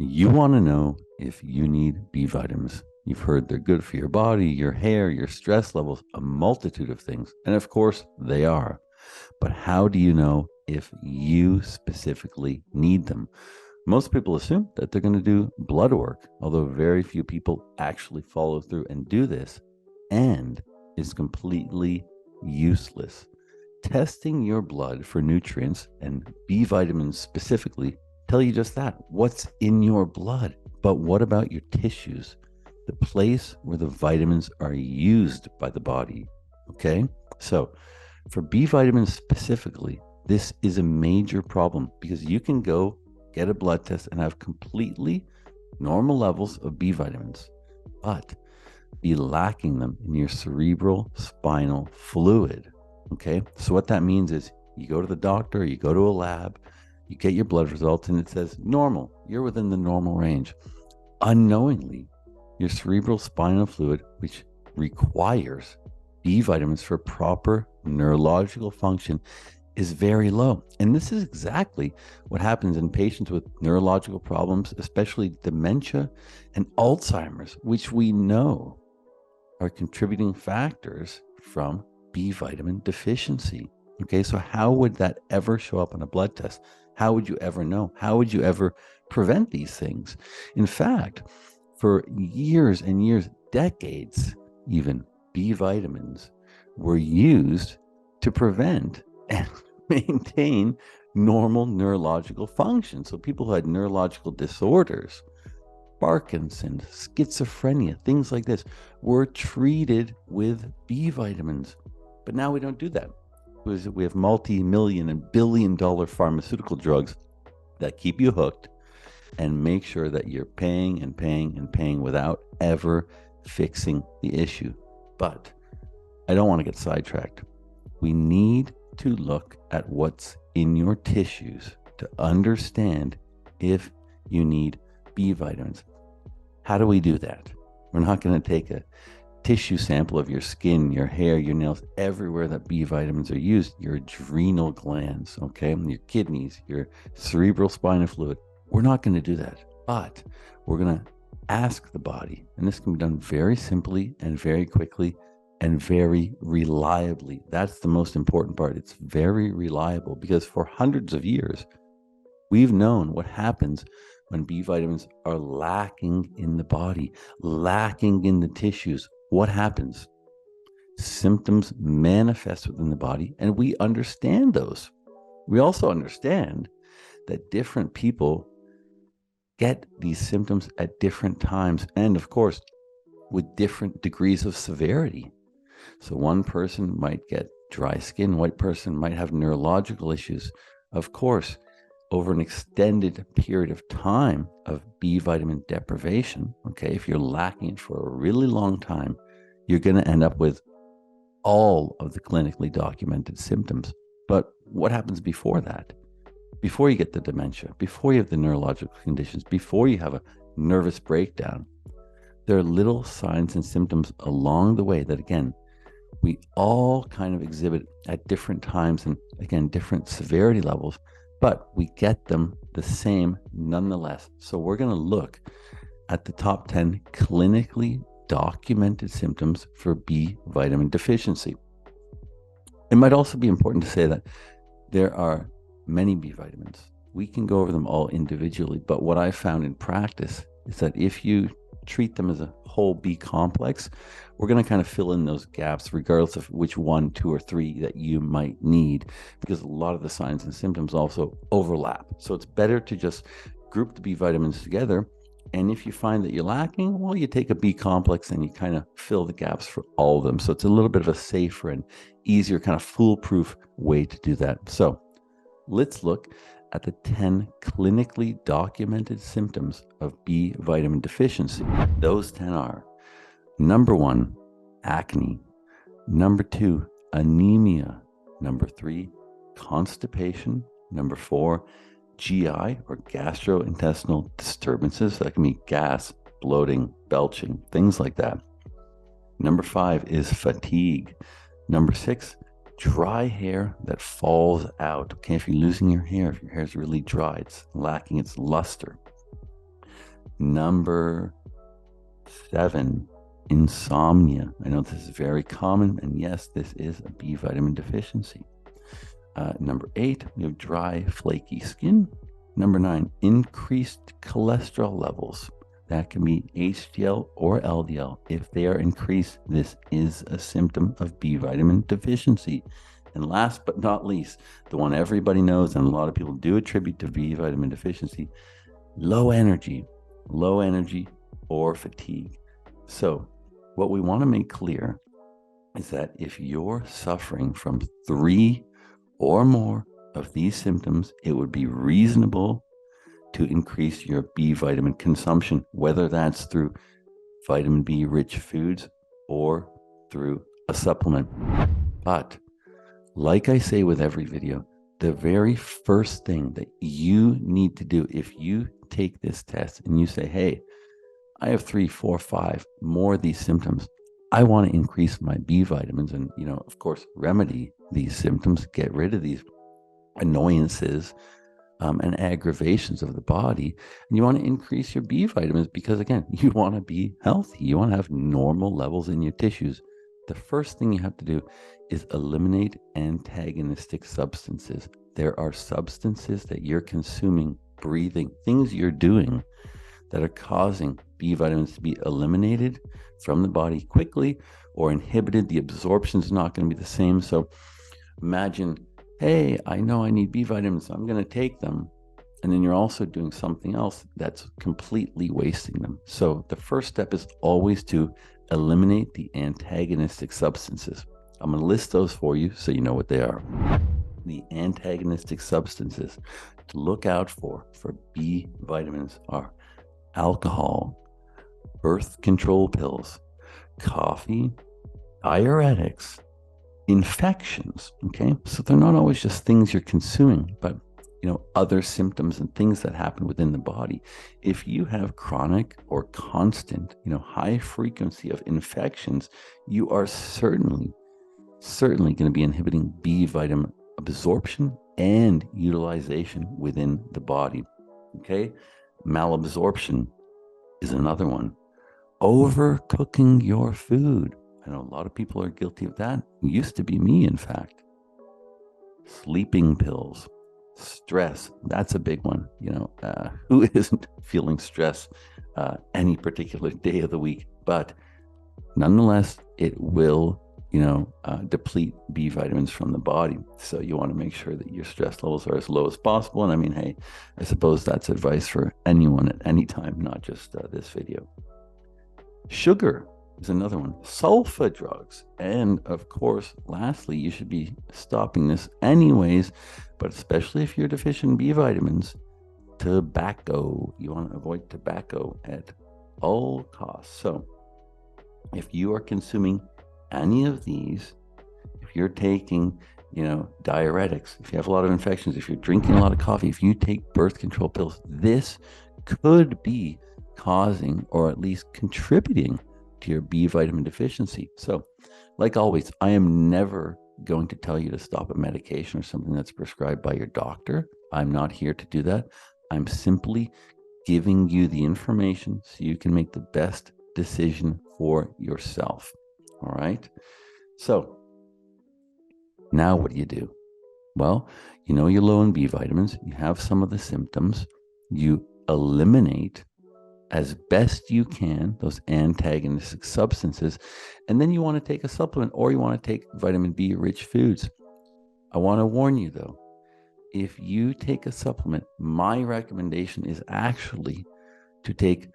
You want to know if you need B vitamins. You've heard they're good for your body, your hair, your stress levels, a multitude of things. And of course, they are. But how do you know if you specifically need them? Most people assume that they're going to do blood work, although very few people actually follow through and do this, and is completely useless. Testing your blood for nutrients and B vitamins specifically tell you just that, what's in your blood. But what about your tissues, the place where the vitamins are used by the body? Okay, so for B vitamins specifically, this is a major problem because you can go get a blood test and have completely normal levels of B vitamins, but be lacking them in your cerebral spinal fluid. Okay, so what that means is you go to the doctor, you go to a lab, you get your blood results, and it says normal. You're within the normal range. Unknowingly, your cerebral spinal fluid, which requires B vitamins for proper neurological function, is very low. And this is exactly what happens in patients with neurological problems, especially dementia and Alzheimer's, which we know are contributing factors from B vitamin deficiency. Okay, so how would that ever show up on a blood test? How would you ever know? How would you ever prevent these things? In fact, for years and years, decades even, B vitamins were used to prevent and maintain normal neurological function. So people who had neurological disorders, Parkinson's, schizophrenia, things like this, were treated with B vitamins. But now we don't do that. We have multi-million and billion-dollar pharmaceutical drugs that keep you hooked and make sure that you're paying and paying and paying without ever fixing the issue. But I don't want to get sidetracked. We need to look at what's in your tissues to understand if you need B vitamins. How do we do that? We're not going to take a tissue sample of your skin, your hair, your nails, everywhere that B vitamins are used, your adrenal glands, okay, your kidneys, your cerebral spinal fluid. We're not going to do that, but we're going to ask the body, and this can be done very simply and very quickly and very reliably. That's the most important part. It's very reliable because for hundreds of years, we've known what happens when B vitamins are lacking in the body, lacking in the tissues. What happens? Symptoms manifest within the body, and we understand those. We also understand that different people get these symptoms at different times, and of course, with different degrees of severity. So one person might get dry skin, one person might have neurological issues. Of course, over an extended period of time of B vitamin deprivation, okay, if you're lacking it for a really long time, you're going to end up with all of the clinically documented symptoms. But what happens before that? Before you get the dementia, before you have the neurological conditions, before you have a nervous breakdown, there are little signs and symptoms along the way that, again, we all kind of exhibit at different times and, again, different severity levels, but we get them the same nonetheless. So we're going to look at the top 10 clinically documented symptoms for B vitamin deficiency. It might also be important to say that there are many B vitamins. We can go over them all individually, but what I found in practice is that if you treat them as a whole B complex, we're going to kind of fill in those gaps regardless of which one, two, or three that you might need, because a lot of the signs and symptoms also overlap. So it's better to just group the B vitamins together. And if you find that you're lacking, well, you take a B complex and you kind of fill the gaps for all of them. So it's a little bit of a safer and easier, kind of foolproof way to do that. So let's look at the 10 clinically documented symptoms of B vitamin deficiency. Those 10 are: number 1, acne; number 2, anemia; number 3, constipation; number 4, GI or gastrointestinal disturbances. That can be gas, bloating, belching, things like that. Number 5 is fatigue. Number 6, dry hair that falls out. Okay, if you're losing your hair, if your hair is really dry, it's lacking its luster. Number 7, insomnia. I know this is very common, and yes, this is a B vitamin deficiency. Number 8, we have dry, flaky skin. Number 9, increased cholesterol levels. That can be HDL or LDL. If they are increased, this is a symptom of B vitamin deficiency. And last but not least, the one everybody knows and a lot of people do attribute to B vitamin deficiency, low energy or fatigue. So what we want to make clear is that if you're suffering from 3 or more of these symptoms, it would be reasonable to increase your B vitamin consumption, whether that's through vitamin B rich foods or through a supplement. But like I say with every video, the very first thing that you need to do, if you take this test and you say, hey, I have 3, 4, 5 more of these symptoms, I want to increase my B vitamins and, of course, remedy these symptoms, get rid of these annoyances and aggravations of the body. And you want to increase your B vitamins because, again, you want to be healthy. You want to have normal levels in your tissues. The first thing you have to do is eliminate antagonistic substances. There are substances that you're consuming, breathing, things you're doing that are causing B vitamins to be eliminated from the body quickly or inhibited. The absorption is not going to be the same. So imagine, hey, I know I need B vitamins, so I'm going to take them. And then you're also doing something else that's completely wasting them. So the first step is always to eliminate the antagonistic substances. I'm going to list those for you so you know what they are. The antagonistic substances to look out for B vitamins are alcohol, birth control pills, coffee, diuretics, infections. Okay, so they're not always just things you're consuming, but other symptoms and things that happen within the body. If you have chronic or constant, high frequency of infections, you are certainly going to be inhibiting B vitamin absorption and utilization within the body. Okay, malabsorption is another one. Overcooking your food. I know a lot of people are guilty of that. It used to be me, in fact. Sleeping pills, stress. That's a big one. Who isn't feeling stress any particular day of the week? But nonetheless, it will, deplete B vitamins from the body. So you want to make sure that your stress levels are as low as possible. And I mean, hey, I suppose that's advice for anyone at any time, not just this video. Sugar is another one. Sulfa drugs. And of course, lastly, you should be stopping this anyways, but especially if you're deficient in B vitamins, tobacco. You want to avoid tobacco at all costs. So if you are consuming any of these, if you're taking, diuretics, if you have a lot of infections, if you're drinking a lot of coffee, if you take birth control pills, this could be causing or at least contributing to your B vitamin deficiency. So, like always, I am never going to tell you to stop a medication or something that's prescribed by your doctor. I'm not here to do that. I'm simply giving you the information so you can make the best decision for yourself. All right. So now what do? Well, you're low in B vitamins. You have some of the symptoms. You eliminate as best you can those antagonistic substances. And then you want to take a supplement or you want to take vitamin B rich foods. I want to warn you though, if you take a supplement, my recommendation is actually to take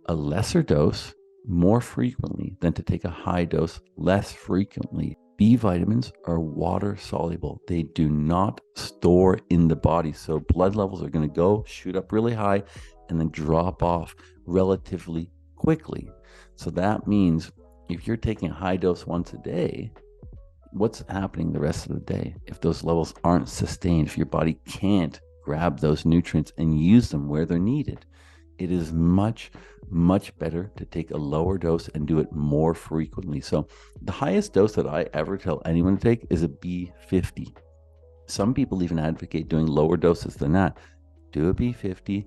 a lesser dose more frequently than to take a high dose less frequently. B vitamins are water soluble. They do not store in the body. So blood levels are going to shoot up really high and then drop off relatively quickly. So that means if you're taking a high dose once a day, what's happening the rest of the day? If those levels aren't sustained, if your body can't grab those nutrients and use them where they're needed, it is much, much better to take a lower dose and do it more frequently. So the highest dose that I ever tell anyone to take is a B50. Some people even advocate doing lower doses than that. Do a B50,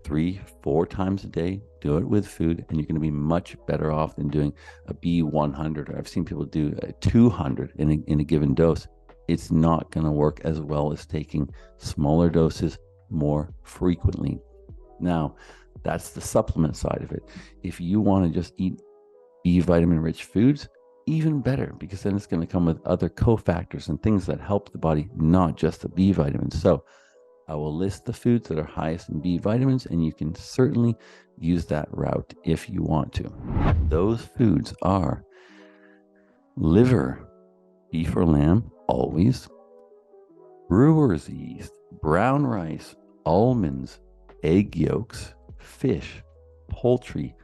3-4 times a day. Do it with food, and you're going to be much better off than doing a B100. I've seen people do a 200 in a given dose. It's not going to work as well as taking smaller doses more frequently. Now, that's the supplement side of it. If you want to just eat B vitamin rich foods, even better, because then it's going to come with other cofactors and things that help the body, not just the B vitamins. So I will list the foods that are highest in B vitamins, and you can certainly use that route if you want to. Those foods are liver, beef or lamb, always, brewer's yeast, brown rice, almonds, egg yolks, fish, poultry,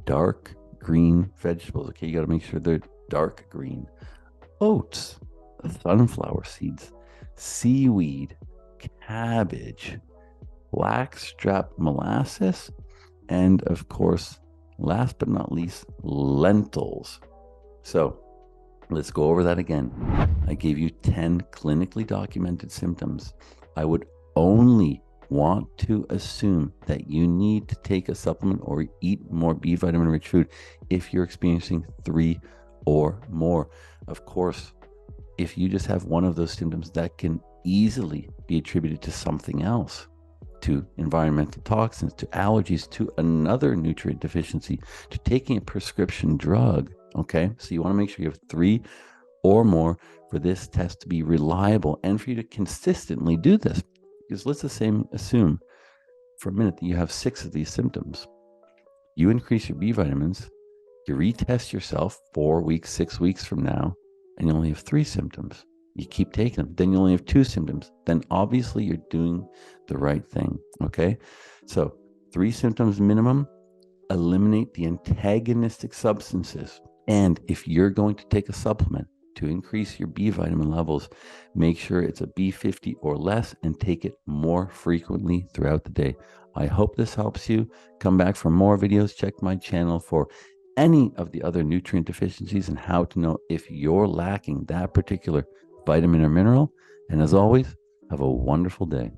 dark green vegetables. Okay, you got to make sure they're dark green. Oats, sunflower seeds, seaweed, cabbage, blackstrap molasses, and of course, last but not least, lentils. So let's go over that again. I gave you 10 clinically documented symptoms. I would only want to assume that you need to take a supplement or eat more B vitamin rich food if you're experiencing 3 or more. Of course, if you just have one of those symptoms, that can easily be attributed to something else, to environmental toxins, to allergies, to another nutrient deficiency, to taking a prescription drug. Okay, so you want to make sure you have 3 or more for this test to be reliable and for you to consistently do this. Because let's assume for a minute that you have 6 of these symptoms. You increase your B vitamins, you retest yourself 4 weeks, 6 weeks from now, and you only have 3 symptoms. You keep taking them, then you only have 2 symptoms. Then obviously you're doing the right thing. Okay, so 3 symptoms minimum. Eliminate the antagonistic substances. And if you're going to take a supplement to increase your B vitamin levels, make sure it's a B50 or less and take it more frequently throughout the day. I hope this helps you. Come back for more videos. Check my channel for any of the other nutrient deficiencies and how to know if you're lacking that particular vitamin or mineral. And as always, have a wonderful day.